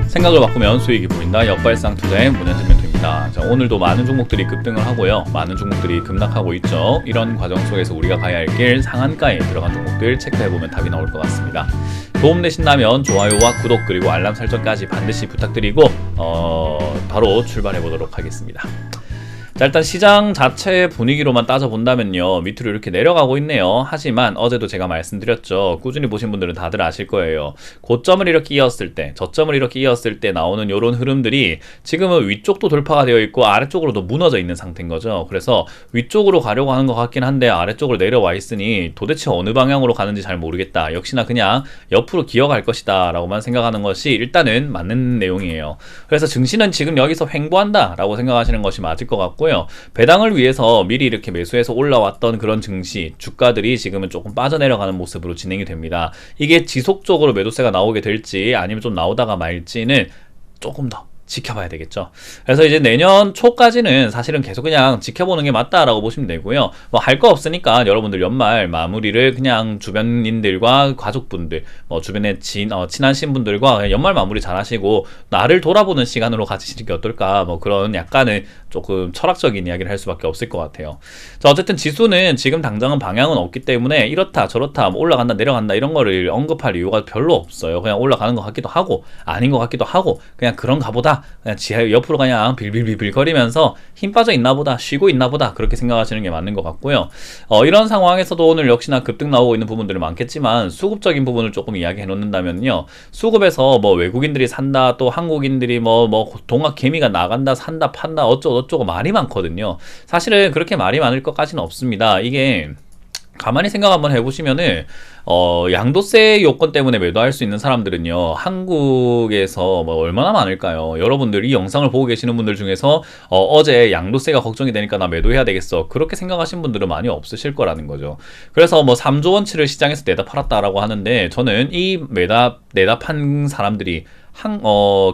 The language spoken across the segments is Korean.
생각을 바꾸면 수익이 보인다. 역발상 투자의 문현진 멘토입니다. 자, 오늘도 많은 종목들이 급등을 하고요. 많은 종목들이 급락하고 있죠. 이런 과정 속에서 우리가 가야 할 길 상한가에 들어간 종목들 체크해보면 답이 나올 것 같습니다. 도움되신다면 좋아요와 구독 그리고 알람 설정까지 반드시 부탁드리고 바로 출발해보도록 하겠습니다. 자, 일단 시장 자체 분위기로만 따져본다면요, 밑으로 이렇게 내려가고 있네요. 하지만 어제도 제가 말씀드렸죠. 꾸준히 보신 분들은 다들 아실 거예요. 고점을 이렇게 이었을 때, 저점을 이렇게 이었을 때 나오는 이런 흐름들이 지금은 위쪽도 돌파가 되어 있고 아래쪽으로도 무너져 있는 상태인 거죠. 그래서 위쪽으로 가려고 하는 것 같긴 한데 아래쪽으로 내려와 있으니 도대체 어느 방향으로 가는지 잘 모르겠다. 역시나 그냥 옆으로 기어갈 것이다 라고만 생각하는 것이 일단은 맞는 내용이에요. 그래서 증시는 지금 여기서 횡보한다 라고 생각하시는 것이 맞을 것 같고요. 배당을 위해서 미리 이렇게 매수해서 올라왔던 그런 증시 주가들이 지금은 조금 빠져내려가는 모습으로 진행이 됩니다. 이게 지속적으로 매도세가 나오게 될지 아니면 좀 나오다가 말지는 조금 더 지켜봐야 되겠죠. 그래서 이제 내년 초까지는 사실은 계속 그냥 지켜보는 게 맞다라고 보시면 되고요. 뭐 할 거 없으니까 여러분들 연말 마무리를 그냥 주변인들과 가족분들, 뭐 주변에 친하신 분들과 연말 마무리 잘 하시고 나를 돌아보는 시간으로 가지시는 게 어떨까, 뭐 그런 약간은 조금 철학적인 이야기를 할 수밖에 없을 것 같아요. 자, 어쨌든 지수는 지금 당장은 방향은 없기 때문에 이렇다 저렇다 뭐 올라간다 내려간다 이런 거를 언급할 이유가 별로 없어요. 그냥 올라가는 것 같기도 하고 아닌 것 같기도 하고 그냥 그런가 보다, 그냥 지하 옆으로 그냥 빌빌빌빌 거리면서 힘 빠져 있나 보다, 쉬고 있나 보다, 그렇게 생각하시는 게 맞는 것 같고요. 이런 상황에서도 오늘 역시나 급등 나오고 있는 부분들이 많겠지만 수급적인 부분을 조금 이야기해 놓는다면요, 수급에서 뭐 외국인들이 산다, 또 한국인들이 뭐 동학 개미가 나간다, 산다, 판다, 어쩌고 말이 많거든요. 사실은 그렇게 말이 많을 것까지는 없습니다. 이게 가만히 생각 한번 해보시면은 양도세 요건 때문에 매도할 수 있는 사람들은요, 한국에서 뭐 얼마나 많을까요? 여러분들 이 영상을 보고 계시는 분들 중에서 어제 양도세가 걱정이 되니까 나 매도해야 되겠어, 그렇게 생각하신 분들은 많이 없으실 거라는 거죠. 그래서 뭐 3조 원치를 시장에서 내다 팔았다라고 하는데 저는 이 내다 판 사람들이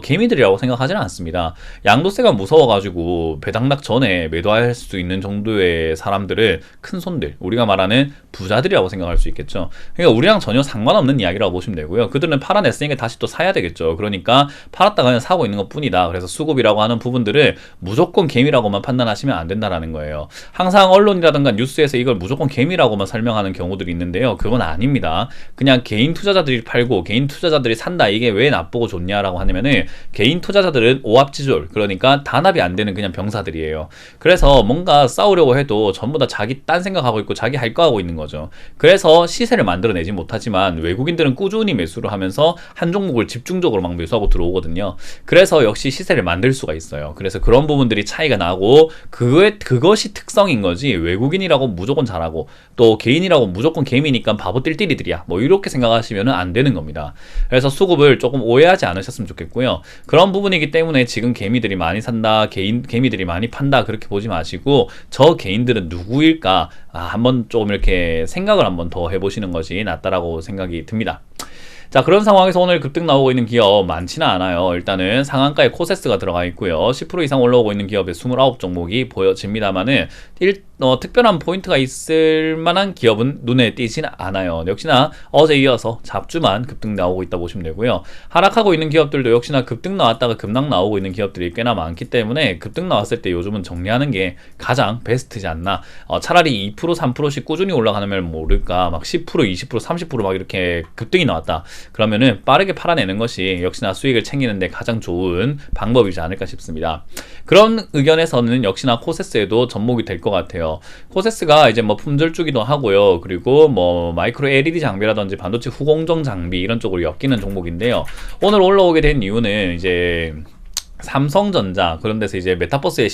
개미들이라고 생각하지는 않습니다. 양도세가 무서워가지고 배당락 전에 매도할 수 있는 정도의 사람들은 큰 손들, 우리가 말하는 부자들이라고 생각할 수 있겠죠. 그러니까 우리랑 전혀 상관없는 이야기라고 보시면 되고요. 그들은 팔아냈으니까 다시 또 사야 되겠죠. 그러니까 팔았다가 그냥 사고 있는 것 뿐이다. 그래서 수급이라고 하는 부분들을 무조건 개미라고만 판단하시면 안 된다라는 거예요. 항상 언론이라든가 뉴스에서 이걸 무조건 개미라고만 설명하는 경우들이 있는데요, 그건 아닙니다. 그냥 개인 투자자들이 팔고 개인 투자자들이 산다, 이게 왜 나쁘고 좋냐 라고 하면은, 개인 투자자들은 오합지졸, 그러니까 단합이 안 되는 그냥 병사들이에요. 그래서 뭔가 싸우려고 해도 전부 다 자기 딴 생각하고 있고 자기 할 거 하고 있는 거죠. 그래서 시세를 만들어내지 못하지만 외국인들은 꾸준히 매수를 하면서 한 종목을 집중적으로 막 매수하고 들어오거든요. 그래서 역시 시세를 만들 수가 있어요. 그래서 그런 부분들이 차이가 나고 그것이 특성인 거지, 외국인이라고 무조건 잘하고 또 개인이라고 무조건 개미니까 바보 띨띨이들이야, 뭐 이렇게 생각하시면 안 되는 겁니다. 그래서 수급을 조금 오해하지 않으셨으면 좋겠고요. 그런 부분이기 때문에 지금 개미들이 많이 산다, 개미들이 많이 판다, 그렇게 보지 마시고 저 개인들은 누구일까 한번 조금 이렇게 생각을 한번 더 해보시는 것이 낫다라고 생각이 듭니다. 자, 그런 상황에서 오늘 급등 나오고 있는 기업 많지는 않아요. 일단은 상한가에 코세스가 들어가 있고요. 10% 이상 올라오고 있는 기업의 29 종목이 보여집니다만은 특별한 포인트가 있을 만한 기업은 눈에 띄지는 않아요. 역시나 어제 이어서 잡주만 급등 나오고 있다 보시면 되고요. 하락하고 있는 기업들도 역시나 급등 나왔다가 급락 나오고 있는 기업들이 꽤나 많기 때문에 급등 나왔을 때 요즘은 정리하는 게 가장 베스트지 않나. 차라리 2% 3%씩 꾸준히 올라가면 모를까, 막 10% 20% 30% 막 이렇게 급등이 나왔다 그러면은 빠르게 팔아내는 것이 역시나 수익을 챙기는데 가장 좋은 방법이지 않을까 싶습니다. 그런 의견에서는 역시나 코세스에도 접목이 될 것 같아요. 코세스가 이제 뭐 품절 주기도 하고요. 그리고 뭐 마이크로 LED 장비라든지 반도체 후공정 장비 이런 쪽으로 엮이는 종목인데요. 오늘 올라오게 된 이유는 이제 삼성전자 그런 데서 이제 메타버스에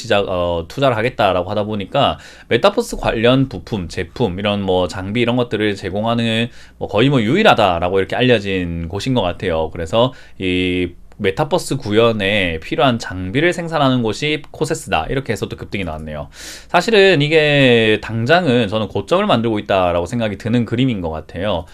투자를 하겠다라고 하다 보니까 메타버스 관련 부품, 제품, 이런 뭐 장비 이런 것들을 제공하는 뭐 거의 뭐 유일하다라고 이렇게 알려진 곳인 것 같아요. 그래서 이 메타버스 구현에 필요한 장비를 생산하는 곳이 코세스다, 이렇게 해서 또 급등이 나왔네요. 사실은 이게 당장은 저는 고점을 만들고 있다라고 생각이 드는 그림인 것 같아요.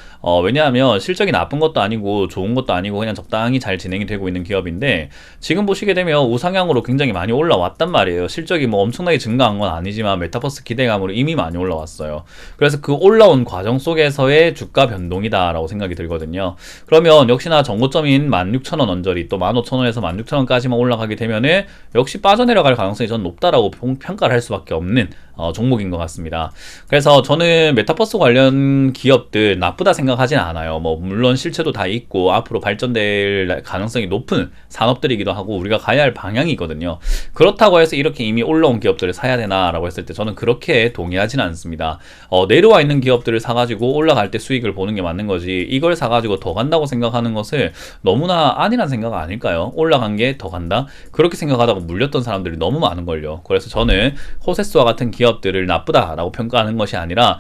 왜냐하면 실적이 나쁜 것도 아니고 좋은 것도 아니고 그냥 적당히 잘 진행이 되고 있는 기업인데, 지금 보시게 되면 우상향으로 굉장히 많이 올라왔단 말이에요. 실적이 뭐 엄청나게 증가한 건 아니지만 메타버스 기대감으로 이미 많이 올라왔어요. 그래서 그 올라온 과정 속에서의 주가 변동이다 라고 생각이 들거든요. 그러면 역시나 전고점인 16,000원 언저리, 또 또 15,000원에서 16,000원까지만 올라가게 되면은 역시 빠져내려갈 가능성이 전 높다라고 평가를 할 수밖에 없는 종목인 것 같습니다. 그래서 저는 메타버스 관련 기업들 나쁘다 생각하진 않아요. 뭐 물론 실체도 다 있고 앞으로 발전될 가능성이 높은 산업들이기도 하고 우리가 가야 할 방향이거든요. 그렇다고 해서 이렇게 이미 올라온 기업들을 사야 되나라고 했을 때 저는 그렇게 동의하지는 않습니다. 내려와 있는 기업들을 사가지고 올라갈 때 수익을 보는 게 맞는 거지, 이걸 사가지고 더 간다고 생각하는 것을 너무나 아니란 생각 아닐까요? 올라간 게 더 간다? 그렇게 생각하다가 물렸던 사람들이 너무 많은걸요. 그래서 저는 호세스와 같은 기업들을 나쁘다라고 평가하는 것이 아니라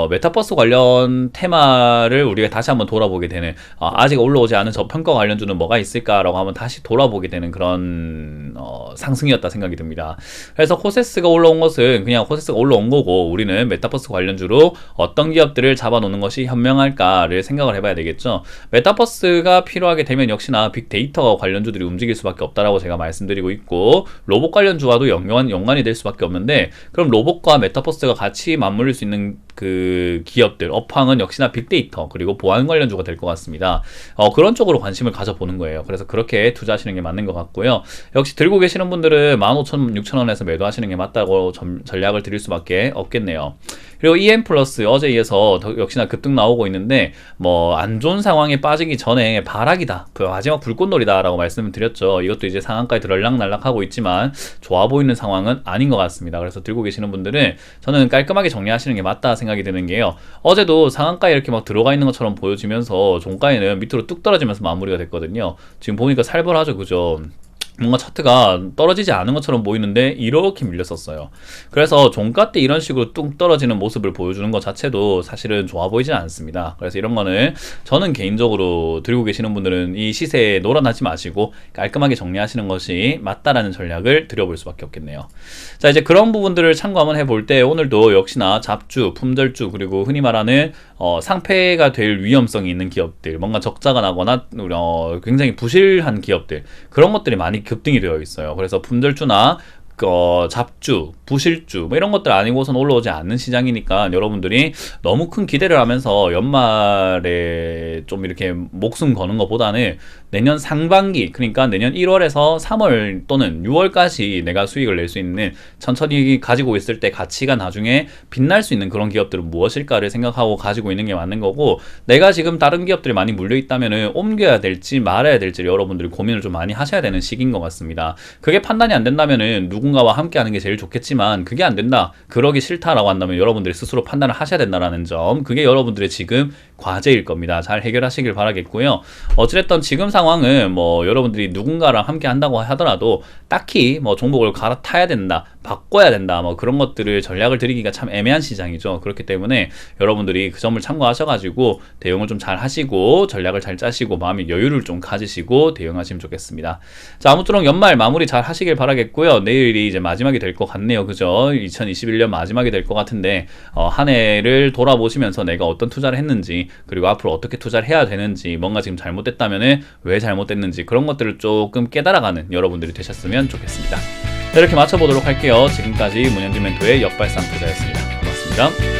메타버스 관련 테마를 우리가 다시 한번 돌아보게 되는, 아직 올라오지 않은 저평가 관련주는 뭐가 있을까라고 한번 다시 돌아보게 되는 그런 상승이었다 생각이 듭니다. 그래서 호세스가 올라온 것은 그냥 호세스가 올라온 거고, 우리는 메타버스 관련주로 어떤 기업들을 잡아놓는 것이 현명할까를 생각을 해봐야 되겠죠. 메타버스가 필요하게 되면 역시나 빅데이터 관련주들이 움직일 수밖에 없다라고 제가 말씀드리고 있고, 로봇 관련주와도 연관이 될 수밖에 없는데, 그럼 로봇과 메타버스가 같이 맞물릴 수 있는 그 기업들, 업황은 역시나 빅데이터 그리고 보안 관련주가 될 것 같습니다. 그런 쪽으로 관심을 가져보는 거예요. 그래서 그렇게 투자하시는 게 맞는 것 같고요. 역시 들고 계시는 분들은 15,000원, 6,000원에서 매도하시는 게 맞다고 전략을 드릴 수밖에 없겠네요. 그리고 EM 플러스 어제 이어서 역시나 급등 나오고 있는데, 뭐 안 좋은 상황에 빠지기 전에 바락이다, 마지막 불꽃놀이다라고 말씀을 드렸죠. 이것도 이제 상한가에 들락날락하고 있지만 좋아 보이는 상황은 아닌 것 같습니다. 그래서 들고 계시는 분들은 저는 깔끔하게 정리하시는 게 맞다 생각이 드는 게요. 어제도 상한가에 이렇게 막 들어가 있는 것처럼 보여지면서 종가에는 밑으로 뚝 떨어지면서 마무리가 됐거든요. 지금 보니까 살벌하죠, 그죠? 뭔가 차트가 떨어지지 않은 것처럼 보이는데 이렇게 밀렸었어요. 그래서 종가 때 이런 식으로 뚝 떨어지는 모습을 보여주는 것 자체도 사실은 좋아 보이진 않습니다. 그래서 이런 거는 저는 개인적으로 들고 계시는 분들은 이 시세에 놀아나지 마시고 깔끔하게 정리하시는 것이 맞다라는 전략을 드려볼 수밖에 없겠네요. 자, 이제 그런 부분들을 참고 한번 해볼 때 오늘도 역시나 잡주, 품절주, 그리고 흔히 말하는 상폐가 될 위험성이 있는 기업들, 뭔가 적자가 나거나 굉장히 부실한 기업들, 그런 것들이 많이 급등이 되어 있어요. 그래서 품절주나 잡주, 부실주 뭐 이런 것들 아니고선 올라오지 않는 시장이니까 여러분들이 너무 큰 기대를 하면서 연말에 좀 이렇게 목숨 거는 것보다는 내년 상반기, 그러니까 내년 1월에서 3월 또는 6월까지 내가 수익을 낼 수 있는, 천천히 가지고 있을 때 가치가 나중에 빛날 수 있는 그런 기업들은 무엇일까를 생각하고 가지고 있는 게 맞는 거고, 내가 지금 다른 기업들이 많이 물려 있다면은 옮겨야 될지 말아야 될지 여러분들이 고민을 좀 많이 하셔야 되는 시기인 것 같습니다. 그게 판단이 안 된다면은 누군가와 함께 하는 게 제일 좋겠지만, 그게 안 된다, 그러기 싫다라고 한다면 여러분들이 스스로 판단을 하셔야 된다라는 점, 그게 여러분들의 지금 과제일 겁니다. 잘 해결하시길 바라겠고요. 어찌됐든 지금 상황은 뭐 여러분들이 누군가랑 함께 한다고 하더라도 딱히 뭐 종목을 갈아타야 된다, 바꿔야 된다, 뭐 그런 것들을 전략을 드리기가 참 애매한 시장이죠. 그렇기 때문에 여러분들이 그 점을 참고하셔가지고 대응을 좀 잘 하시고 전략을 잘 짜시고 마음의 여유를 좀 가지시고 대응하시면 좋겠습니다. 자, 아무쪼록 연말 마무리 잘 하시길 바라겠고요. 내일이 이제 마지막이 될 것 같네요, 그죠? 2021년 마지막이 될 것 같은데 한 해를 돌아보시면서 내가 어떤 투자를 했는지, 그리고 앞으로 어떻게 투자를 해야 되는지, 뭔가 지금 잘못됐다면 왜 잘못됐는지, 그런 것들을 조금 깨달아가는 여러분들이 되셨으면 좋겠습니다. 자, 이렇게 마쳐보도록 할게요. 지금까지 문현진 멘토의 역발상 투자였습니다. 고맙습니다.